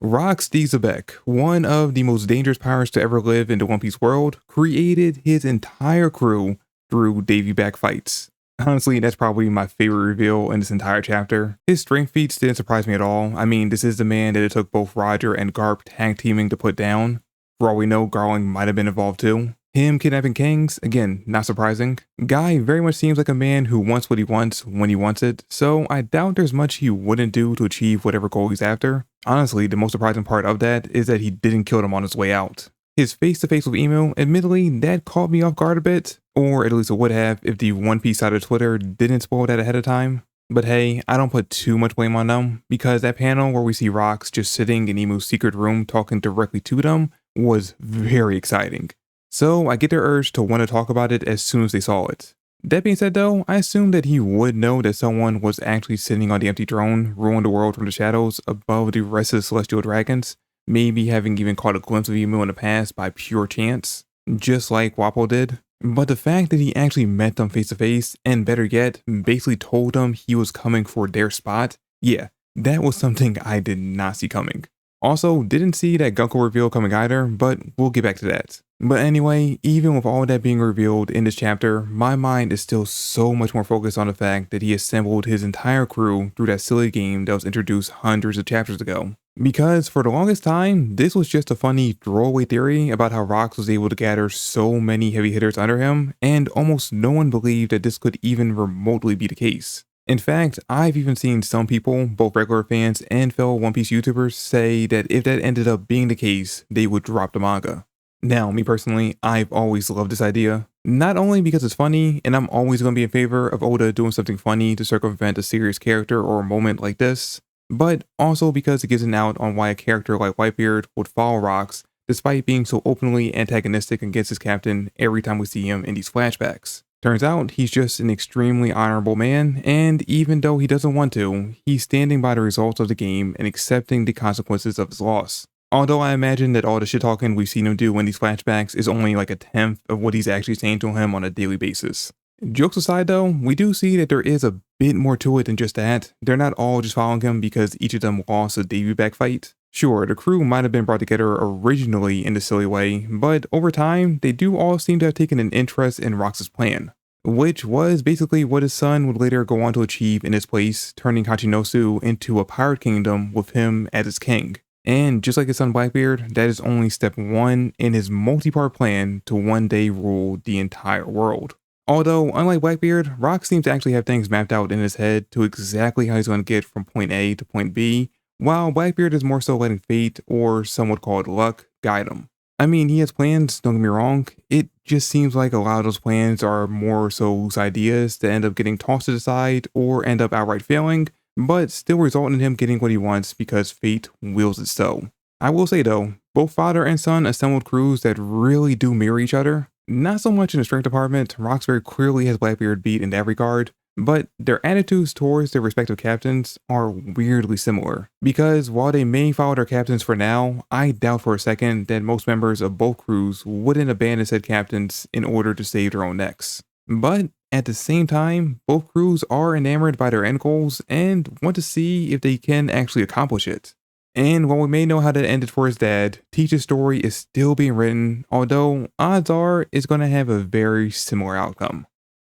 Rox Diesebek, one of the most dangerous pirates to ever live in the One Piece world, created his entire crew through Davy back fights. Honestly, that's probably my favorite reveal in this entire chapter. His strength feats didn't surprise me at all. I mean, this is the man that it took both Roger and Garp tag teaming to put down. For all we know, Garling might have been involved too. Him kidnapping kings, again, not surprising. Guy very much seems like a man who wants what he wants when he wants it, so I doubt there's much he wouldn't do to achieve whatever goal he's after. Honestly, the most surprising part of that is that he didn't kill them on his way out. His face-to-face with Emu, admittedly, that caught me off guard a bit, or at least it would have if the One Piece side of Twitter didn't spoil that ahead of time. But hey, I don't put too much blame on them, because that panel where we see Rox just sitting in Emu's secret room talking directly to them was very exciting. So I get their urge to want to talk about it as soon as they saw it. That being said though, I assumed that he would know that someone was actually sitting on the empty throne, ruling the world from the shadows above the rest of the celestial dragons, maybe having even caught a glimpse of Emu in the past by pure chance, just like Wappo did. But the fact that he actually met them face to face, and better yet, basically told them he was coming for their spot, yeah, that was something I did not see coming. Also, didn't see that Gunko reveal coming either, but we'll get back to that. But anyway, even with all that being revealed in this chapter, my mind is still so much more focused on the fact that he assembled his entire crew through that silly game that was introduced hundreds of chapters ago. Because for the longest time, this was just a funny throwaway theory about how Rox was able to gather so many heavy hitters under him, and almost no one believed that this could even remotely be the case. In fact, I've even seen some people, both regular fans and fellow One Piece YouTubers, say that if that ended up being the case, they would drop the manga. Now, me personally, I've always loved this idea. Not only because it's funny, and I'm always going to be in favor of Oda doing something funny to circumvent a serious character or a moment like this, but also because it gives an out on why a character like Whitebeard would follow Rox, despite being so openly antagonistic against his captain every time we see him in these flashbacks. Turns out he's just an extremely honorable man, and even though he doesn't want to, he's standing by the results of the game and accepting the consequences of his loss. Although I imagine that all the shit talking we've seen him do in these flashbacks is only like a tenth of what he's actually saying to him on a daily basis. Jokes aside though, we do see that there is a bit more to it than just that. They're not all just following him because each of them lost a debut back fight. Sure, the crew might have been brought together originally in this silly way, but over time, they do all seem to have taken an interest in Rox's plan, which was basically what his son would later go on to achieve in his place, turning Hachinosu into a pirate kingdom with him as its king. And just like his son Blackbeard, that is only step one in his multi-part plan to one day rule the entire world. Although, unlike Blackbeard, Rox seems to actually have things mapped out in his head to exactly how he's going to get from point A to point B, while Blackbeard is more so letting fate, or some would call it luck, guide him. I mean, he has plans, don't get me wrong, it just seems like a lot of those plans are more so loose ideas that end up getting tossed to the side or end up outright failing, but still result in him getting what he wants because fate wills it so. I will say though, both father and son assembled crews that really do mirror each other. Not so much in the strength department, Rox very clearly has Blackbeard beat in that regard, but their attitudes towards their respective captains are weirdly similar. Because while they may follow their captains for now, I doubt for a second that most members of both crews wouldn't abandon said captains in order to save their own necks. But at the same time, both crews are enamored by their end goals and want to see if they can actually accomplish it. And while we may know how that ended for his dad, Teach's story is still being written, although odds are it's going to have a very similar outcome.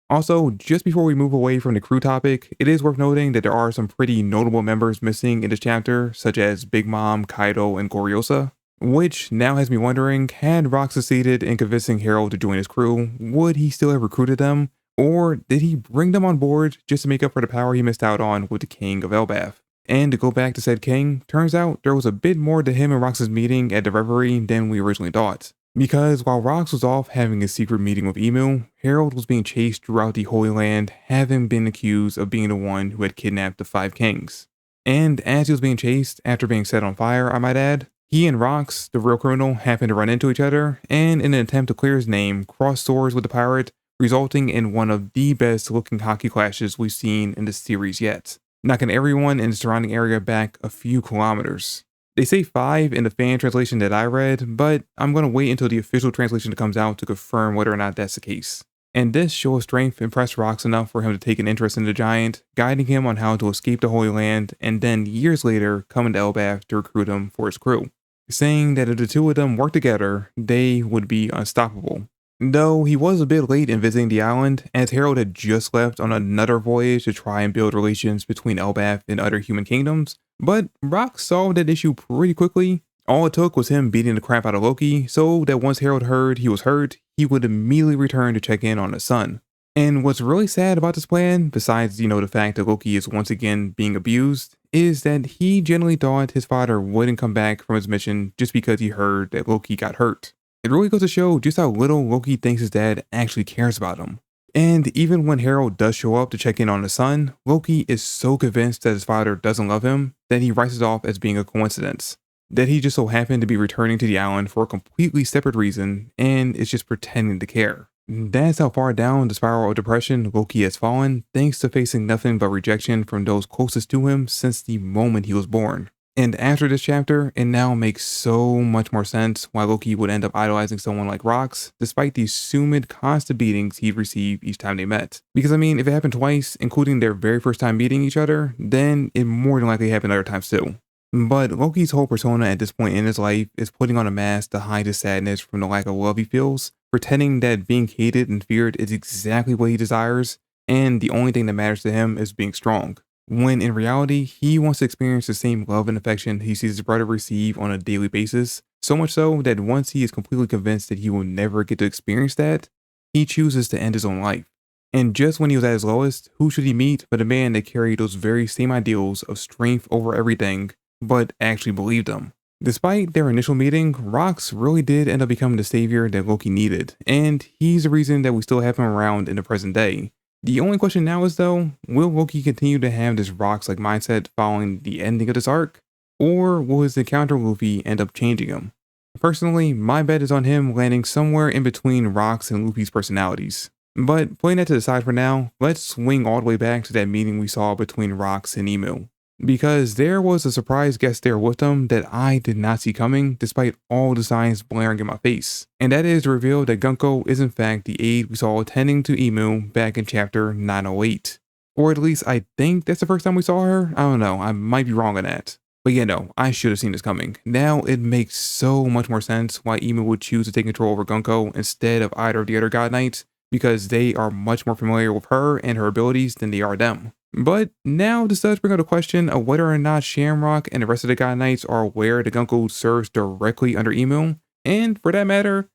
Also, just before we move away from the crew topic, it is worth noting that there are some pretty notable members missing in this chapter, such as Big Mom, Kaido, and Goryosa, which now has me wondering, had Rox succeeded in convincing Harold to join his crew, would he still have recruited them, or did he bring them on board just to make up for the power he missed out on with the King of Elbaf? And to go back to said king, turns out there was a bit more to him and Rox's meeting at the Reverie than we originally thought. Because while Rox was off having a secret meeting with Emu, Harold was being chased throughout the Holy Land, having been accused of being the one who had kidnapped the 5 kings. And as he was being chased, after being set on fire, I might add, he and Rox, the real criminal, happened to run into each other, and in an attempt to clear his name, crossed swords with the pirate, resulting in one of the best looking hockey clashes we've seen in the series yet, knocking everyone in the surrounding area back a few kilometers. They say 5 in the fan translation that I read, but I'm going to wait until the official translation comes out to confirm whether or not that's the case. And this show of strength impressed Rox enough for him to take an interest in the giant, guiding him on how to escape the Holy Land, and then years later coming to Elbaf to recruit him for his crew, saying that if the two of them worked together, they would be unstoppable. Though he was a bit late in visiting the island, as Harold had just left on another voyage to try and build relations between Elbaf and other human kingdoms, but Rox solved that issue pretty quickly. All it took was him beating the crap out of Loki, so that once Harold heard he was hurt, he would immediately return to check in on his son. And what's really sad about this plan, besides, the fact that Loki is once again being abused, is that he genuinely thought his father wouldn't come back from his mission just because he heard that Loki got hurt. It really goes to show just how little Loki thinks his dad actually cares about him. And even when Harold does show up to check in on his son, Loki is so convinced that his father doesn't love him that he writes it off as being a coincidence. That he just so happened to be returning to the island for a completely separate reason and is just pretending to care. That's how far down the spiral of depression Loki has fallen, thanks to facing nothing but rejection from those closest to him since the moment he was born. And after this chapter, it now makes so much more sense why Loki would end up idolizing someone like Rox, despite the assumed constant beatings he'd receive each time they met. Because if it happened twice, including their very first time meeting each other, then it more than likely happened other times too. But Loki's whole persona at this point in his life is putting on a mask to hide his sadness from the lack of love he feels, pretending that being hated and feared is exactly what he desires, and the only thing that matters to him is being strong. When in reality, he wants to experience the same love and affection he sees his brother receive on a daily basis, so much so that once he is completely convinced that he will never get to experience that, he chooses to end his own life. And just when he was at his lowest, who should he meet but a man that carried those very same ideals of strength over everything, but actually believed them. Despite their initial meeting, Rox really did end up becoming the savior that Loki needed, and he's the reason that we still have him around in the present day. The only question now is though, will Loki continue to have this Rox-like mindset following the ending of this arc, or will his encounter with Luffy end up changing him? Personally, my bet is on him landing somewhere in between Rox and Luffy's personalities. But putting that to the side for now, let's swing all the way back to that meeting we saw between Rox and Emu. Because there was a surprise guest there with them that I did not see coming despite all the signs blaring in my face. And that is the reveal that Gunko is in fact the aide we saw attending to Emu back in chapter 908. Or at least I think that's the first time we saw her. I don't know, I might be wrong on that. But yeah, no, I should have seen this coming. Now it makes so much more sense why Emu would choose to take control over Gunko instead of either of the other God Knights, because they are much more familiar with her and her abilities than they are them. But now this does bring up the question of whether or not Shamrock and the rest of the God Knights are aware that Gunko serves directly under Emu, and for that matter,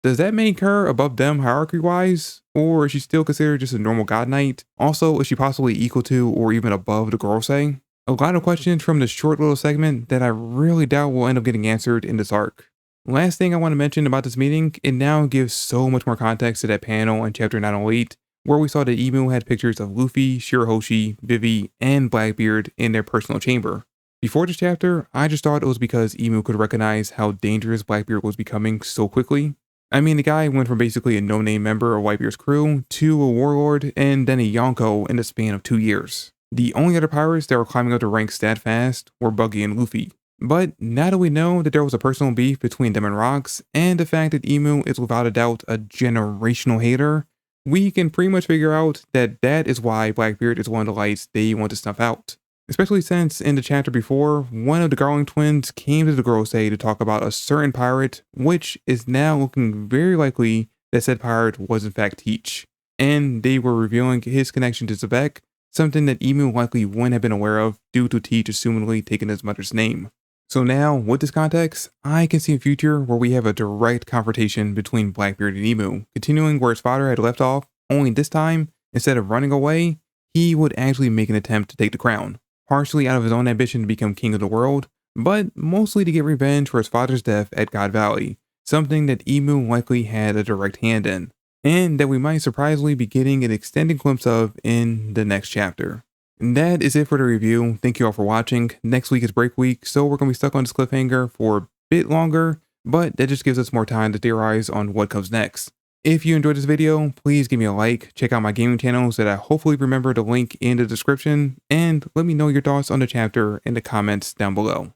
does that make her above them hierarchy-wise, or is she still considered just a normal God Knight? Also, is she possibly equal to or even above the Gorosei? A lot of questions from this short little segment that I really doubt will end up getting answered in this arc. Last thing I want to mention about this meeting, it now gives so much more context to that panel in chapter 908, where we saw that Emu had pictures of Luffy, Shirahoshi, Vivi, and Blackbeard in their personal chamber. Before this chapter, I just thought it was because Emu could recognize how dangerous Blackbeard was becoming so quickly. The guy went from basically a no-name member of Whitebeard's crew to a warlord and then a Yonko in the span of 2 years. The only other pirates that were climbing up the ranks that fast were Buggy and Luffy. But now that we know that there was a personal beef between them and Rox, and the fact that Emu is without a doubt a generational hater, we can pretty much figure out that that is why Blackbeard is one of the lights they want to snuff out. Especially since in the chapter before, one of the Garling twins came to the Gorosei to talk about a certain pirate, which is now looking very likely that said pirate was in fact Teach. And they were revealing his connection to Zebek, something that Emu likely wouldn't have been aware of due to Teach assumedly taking his mother's name. So now, with this context, I can see a future where we have a direct confrontation between Blackbeard and Emu, continuing where his father had left off, only this time, instead of running away, he would actually make an attempt to take the crown, partially out of his own ambition to become king of the world, but mostly to get revenge for his father's death at God Valley, something that Emu likely had a direct hand in, and that we might surprisingly be getting an extended glimpse of in the next chapter. And that is it for the review. Thank you all for watching. Next week is break week, so we're going to be stuck on this cliffhanger for a bit longer, but that just gives us more time to theorize on what comes next. If you enjoyed this video, please give me a like, check out my gaming channels that I hopefully remember to link in the description, and let me know your thoughts on the chapter in the comments down below.